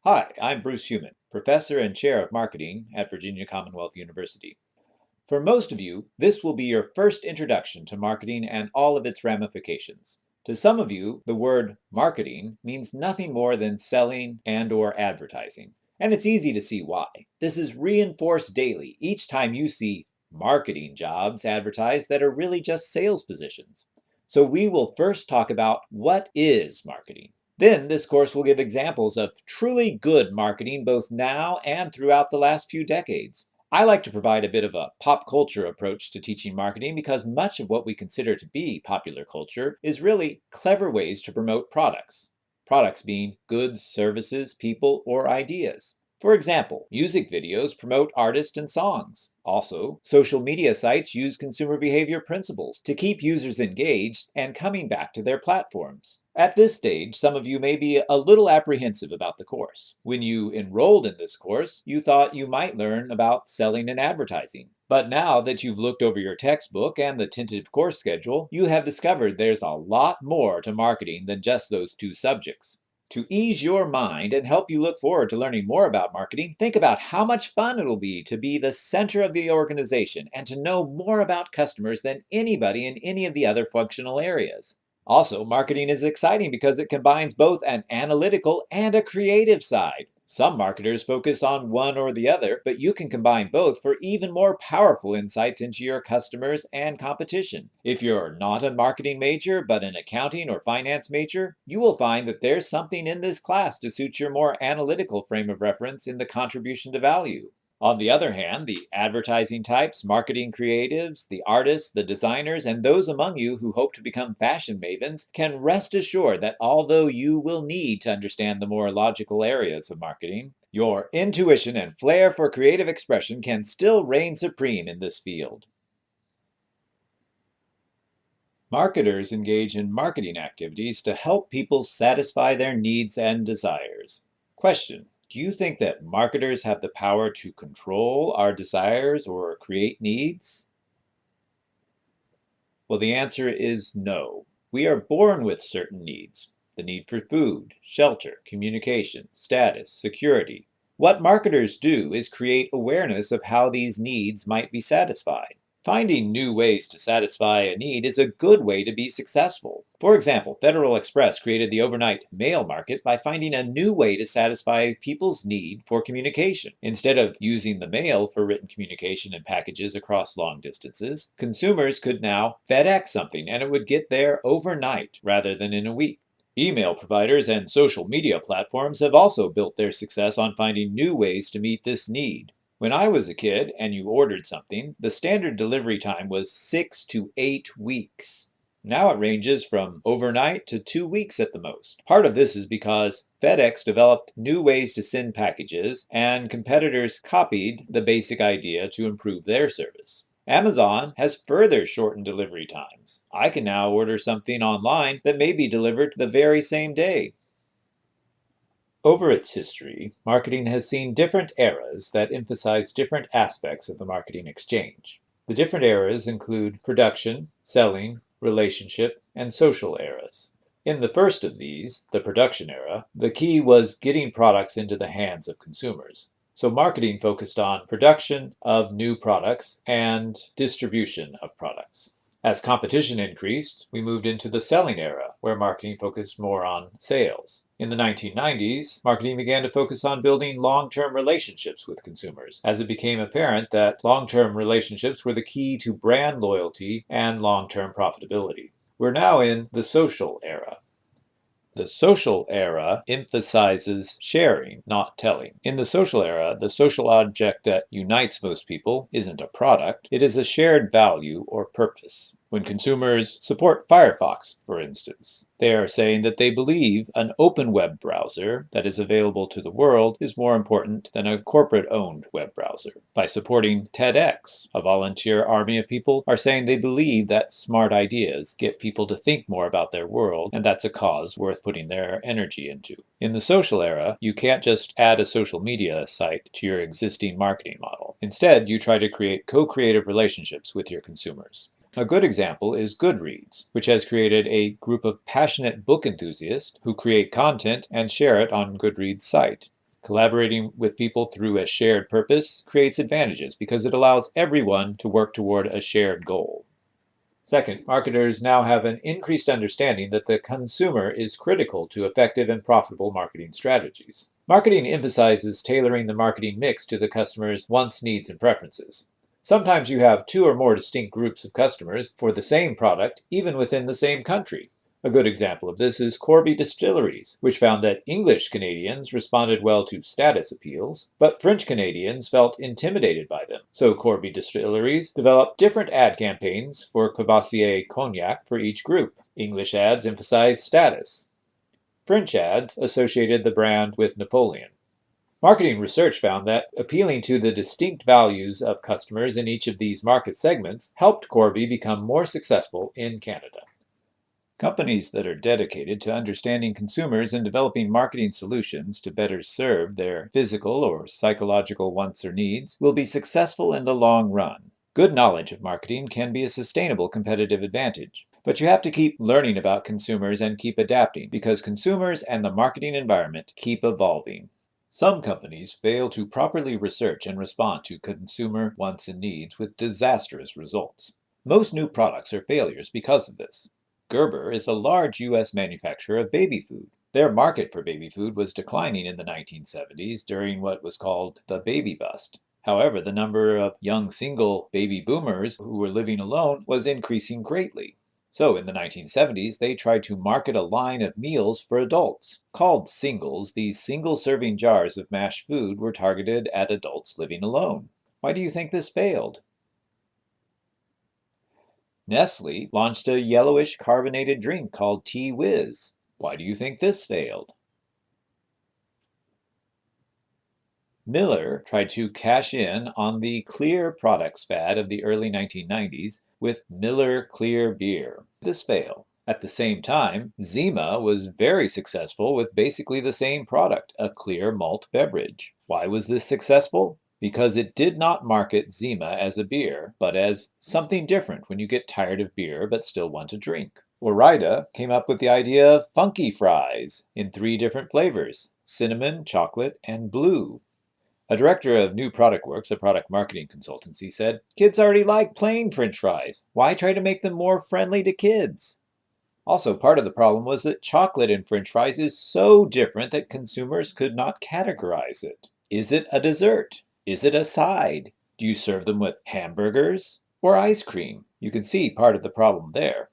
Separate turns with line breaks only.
Hi, I'm Bruce Huhmann, Professor and Chair of Marketing at Virginia Commonwealth University. For most of you, this will be your first introduction to marketing and all of its ramifications. To some of you, the word marketing means nothing more than selling and/or advertising. And it's easy to see why. This is reinforced daily each time you see marketing jobs advertised that are really just sales positions. So we will first talk about what is marketing. Then this course will give examples of truly good marketing both now and throughout the last few decades. I like to provide a bit of a pop culture approach to teaching marketing because much of what we consider to be popular culture is really clever ways to promote products. Products being goods, services, people, or ideas. For example, music videos promote artists and songs. Also, social media sites use consumer behavior principles to keep users engaged and coming back to their platforms. At this stage, some of you may be a little apprehensive about the course. When you enrolled in this course, you thought you might learn about selling and advertising. But now that you've looked over your textbook and the tentative course schedule, you have discovered there's a lot more to marketing than just those two subjects. To ease your mind and help you look forward to learning more about marketing, think about how much fun it'll be to be the center of the organization and to know more about customers than anybody in any of the other functional areas. Also, marketing is exciting because it combines both an analytical and a creative side. Some marketers focus on one or the other, but you can combine both for even more powerful insights into your customers and competition. If you're not a marketing major but an accounting or finance major, you will find that there's something in this class to suit your more analytical frame of reference in the contribution to value. On the other hand, the advertising types, marketing creatives, the artists, the designers, and those among you who hope to become fashion mavens can rest assured that although you will need to understand the more logical areas of marketing, your intuition and flair for creative expression can still reign supreme in this field. Marketers engage in marketing activities to help people satisfy their needs and desires. Question: do you think that marketers have the power to control our desires or create needs? Well, the answer is no. We are born with certain needs: the need for food, shelter, communication, status, security. What marketers do is create awareness of how these needs might be satisfied. Finding new ways to satisfy a need is a good way to be successful. For example, Federal Express created the overnight mail market by finding a new way to satisfy people's need for communication. Instead of using the mail for written communication and packages across long distances, consumers could now FedEx something and it would get there overnight rather than in a week. Email providers and social media platforms have also built their success on finding new ways to meet this need. When I was a kid and you ordered something, the standard delivery time was 6 to 8 weeks. Now it ranges from overnight to 2 weeks at the most. Part of this is because FedEx developed new ways to send packages, and competitors copied the basic idea to improve their service. Amazon has further shortened delivery times. I can now order something online that may be delivered the very same day. Over its history, marketing has seen different eras that emphasize different aspects of the marketing exchange. The different eras include production, selling, relationship, and social eras. In the first of these, the production era, the key was getting products into the hands of consumers. So marketing focused on production of new products and distribution of products. As competition increased, we moved into the selling era, where marketing focused more on sales. In the 1990s, marketing began to focus on building long-term relationships with consumers, as it became apparent that long-term relationships were the key to brand loyalty and long-term profitability. We're now in the social era. The social era emphasizes sharing, not telling. In the social era, the social object that unites most people isn't a product, it is a shared value or purpose. When consumers support Firefox, for instance, they are saying that they believe an open web browser that is available to the world is more important than a corporate-owned web browser. By supporting TEDx, a volunteer army of people are saying they believe that smart ideas get people to think more about their world, and that's a cause worth putting their energy into. In the social era, you can't just add a social media site to your existing marketing model. Instead, you try to create co-creative relationships with your consumers. A good example is Goodreads, which has created a group of passionate book enthusiasts who create content and share it on Goodreads' site. Collaborating with people through a shared purpose creates advantages because it allows everyone to work toward a shared goal. Second, marketers now have an increased understanding that the consumer is critical to effective and profitable marketing strategies. Marketing emphasizes tailoring the marketing mix to the customer's wants, needs, and preferences. Sometimes you have two or more distinct groups of customers for the same product, even within the same country. A good example of this is Corby Distilleries, which found that English Canadians responded well to status appeals, but French Canadians felt intimidated by them. So Corby Distilleries developed different ad campaigns for Courvoisier Cognac for each group. English ads emphasized status. French ads associated the brand with Napoleon. Marketing research found that appealing to the distinct values of customers in each of these market segments helped Corby become more successful in Canada. Companies that are dedicated to understanding consumers and developing marketing solutions to better serve their physical or psychological wants or needs will be successful in the long run. Good knowledge of marketing can be a sustainable competitive advantage, but you have to keep learning about consumers and keep adapting because consumers and the marketing environment keep evolving. Some companies fail to properly research and respond to consumer wants and needs with disastrous results. Most new products are failures because of this. Gerber is a large U.S. manufacturer of baby food. Their market for baby food was declining in the 1970s during what was called the baby bust. However, the number of young single baby boomers who were living alone was increasing greatly. So in the 1970s, they tried to market a line of meals for adults. Called singles, these single-serving jars of mashed food were targeted at adults living alone. Why do you think this failed? Nestle launched a yellowish carbonated drink called Tea Whiz. Why do you think this failed? Miller tried to cash in on the clear products fad of the early 1990s with Miller Clear Beer. This failed. At the same time, Zima was very successful with basically the same product, a clear malt beverage. Why was this successful? Because it did not market Zima as a beer, but as something different when you get tired of beer but still want a drink. Ore-Ida came up with the idea of funky fries in 3 different flavors: cinnamon, chocolate, and blue. A director of New Product Works, a product marketing consultancy, said, "Kids already like plain French fries. Why try to make them more friendly to kids?" Also, part of the problem was that chocolate in French fries is so different that consumers could not categorize it. Is it a dessert? Is it a side? Do you serve them with hamburgers or ice cream? You can see part of the problem there.